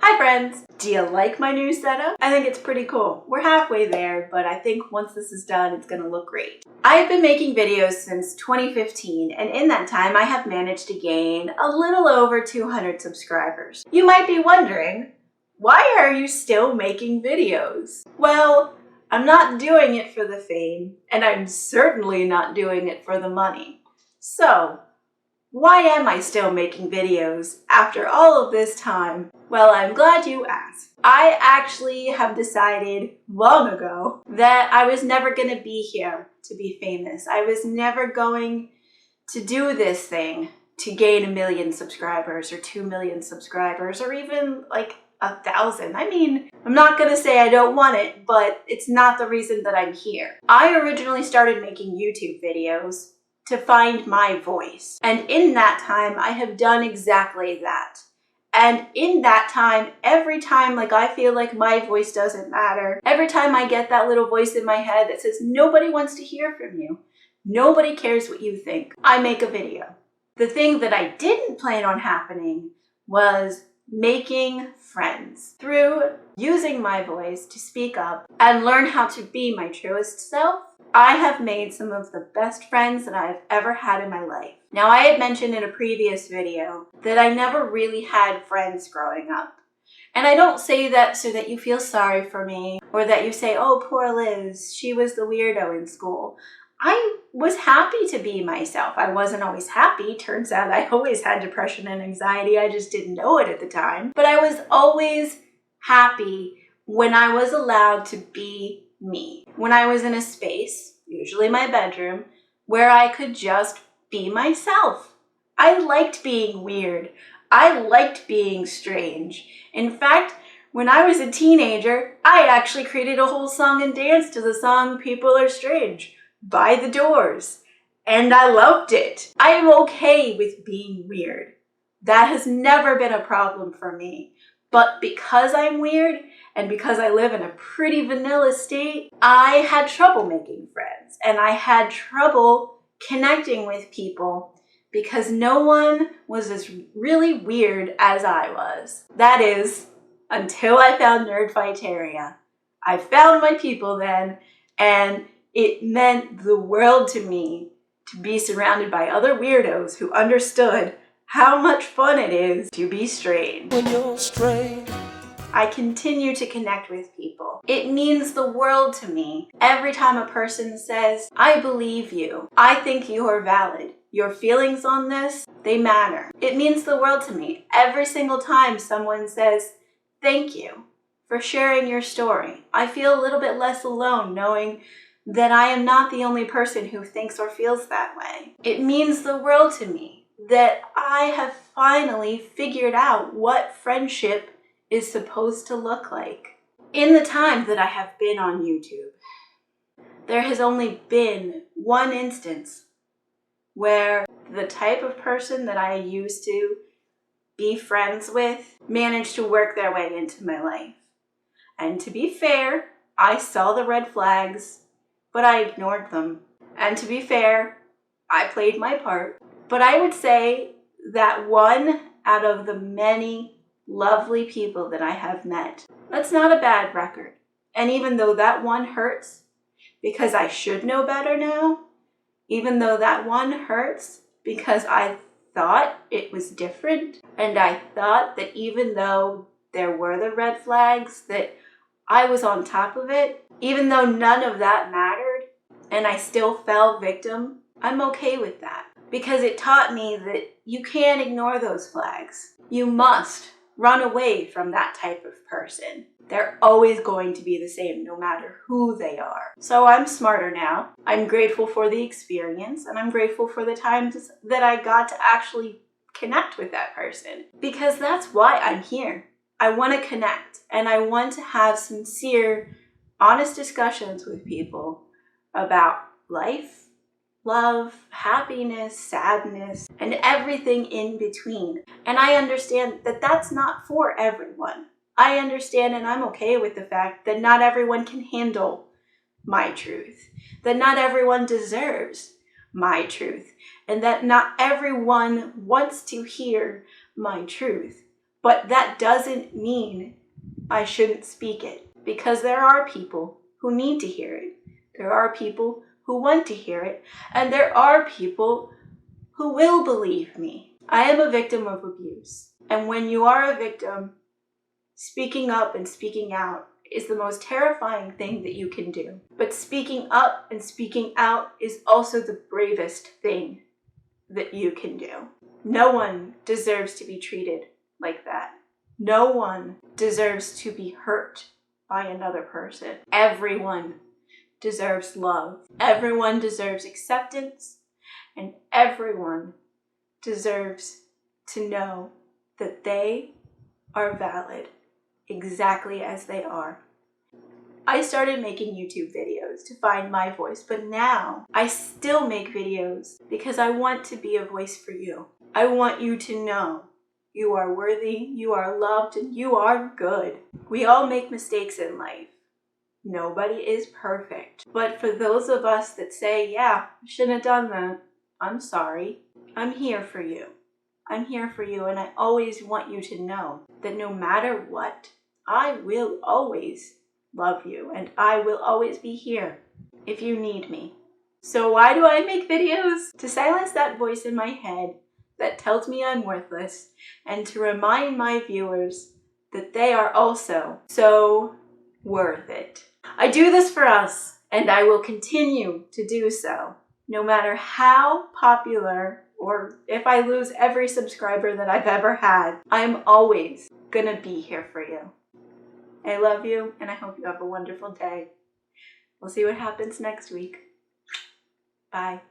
Hi friends! Do you like my new setup? I think it's pretty cool. We're halfway there, but I think once this is done, it's gonna look great. I've been making videos since 2015, and in that time, I have managed to gain a little over 200 subscribers. You might be wondering, why are you still making videos? Well, I'm not doing it for the fame, and I'm certainly not doing it for the money. So, why am I still making videos after all of this time? Well, I'm glad you asked. I actually have decided long ago that I was never going to be here to be famous. I was never going to do this thing to gain 1 million subscribers or 2 million subscribers or even like 1,000. I mean, I'm not going to say I don't want it, but it's not the reason that I'm here. I originally started making YouTube videos to find my voice. And in that time, I have done exactly that. And in that time, every time like I feel like my voice doesn't matter, every time I get that little voice in my head that says, nobody wants to hear from you, nobody cares what you think, I make a video. The thing that I didn't plan on happening was making friends through using my voice to speak up and learn how to be my truest self. I have made some of the best friends that I've ever had in my life. Now, I had mentioned in a previous video that I never really had friends growing up. And I don't say that so that you feel sorry for me or that you say, oh, poor Liz, she was the weirdo in school. I was happy to be myself. I wasn't always happy. Turns out I always had depression and anxiety. I just didn't know it at the time. But I was always happy when I was allowed to be me. When I was in a space, usually my bedroom, where I could just be myself. I liked being weird. I liked being strange. In fact, when I was a teenager, I actually created a whole song and dance to the song People Are Strange by The Doors. And I loved it. I am okay with being weird. That has never been a problem for me. But because I'm weird and because I live in a pretty vanilla state, I had trouble making friends and I had trouble connecting with people because no one was as really weird as I was. That is, until I found Nerdfighteria. I found my people then, and it meant the world to me to be surrounded by other weirdos who understood how much fun it is to be strange. When you're strange, I continue to connect with people. It means the world to me. Every time a person says, I believe you, I think you are valid, your feelings on this, they matter. It means the world to me. Every single time someone says, thank you for sharing your story, I feel a little bit less alone knowing that I am not the only person who thinks or feels that way. It means the world to me that I have finally figured out what friendship is supposed to look like. In the time that I have been on YouTube, there has only been one instance where the type of person that I used to be friends with managed to work their way into my life. And to be fair, I saw the red flags, but I ignored them. And to be fair, I played my part. But I would say that one out of the many lovely people that I have met, that's not a bad record. And even though that one hurts, because I should know better now, even though that one hurts because I thought it was different, and I thought that even though there were the red flags, that I was on top of it, even though none of that mattered, and I still fell victim, I'm okay with that. Because it taught me that you can't ignore those flags. You must run away from that type of person. They're always going to be the same, no matter who they are. So I'm smarter now. I'm grateful for the experience, and I'm grateful for the times that I got to actually connect with that person. Because that's why I'm here. I want to connect, and I want to have sincere, honest discussions with people about life, love, happiness, sadness, and everything in between. And I understand that that's not for everyone. I understand, and I'm okay with the fact that not everyone can handle my truth, that not everyone deserves my truth, and that not everyone wants to hear my truth. But that doesn't mean I shouldn't speak it, because there are people who need to hear it. There are people who want to hear it, and there are people who will believe me. I am a victim of abuse, and when you are a victim, speaking up and speaking out is the most terrifying thing that you can do. But speaking up and speaking out is also the bravest thing that you can do. No one deserves to be treated like that. No one deserves to be hurt by another person. Everyone deserves love. Everyone deserves acceptance, and everyone deserves to know that they are valid exactly as they are. I started making YouTube videos to find my voice, but now I still make videos because I want to be a voice for you. I want you to know you are worthy, you are loved, and you are good. We all make mistakes in life. Nobody is perfect. But for those of us that say, yeah, I shouldn't have done that, I'm sorry. I'm here for you. I'm here for you, and I always want you to know that no matter what, I will always love you, and I will always be here if you need me. So why do I make videos? To silence that voice in my head that tells me I'm worthless, and to remind my viewers that they are also so worth it. I do this for us, and I will continue to do so, no matter how popular or if I lose every subscriber that I've ever had. I'm always gonna be here for you. I love you, and I hope you have a wonderful day. We'll see what happens next week. Bye.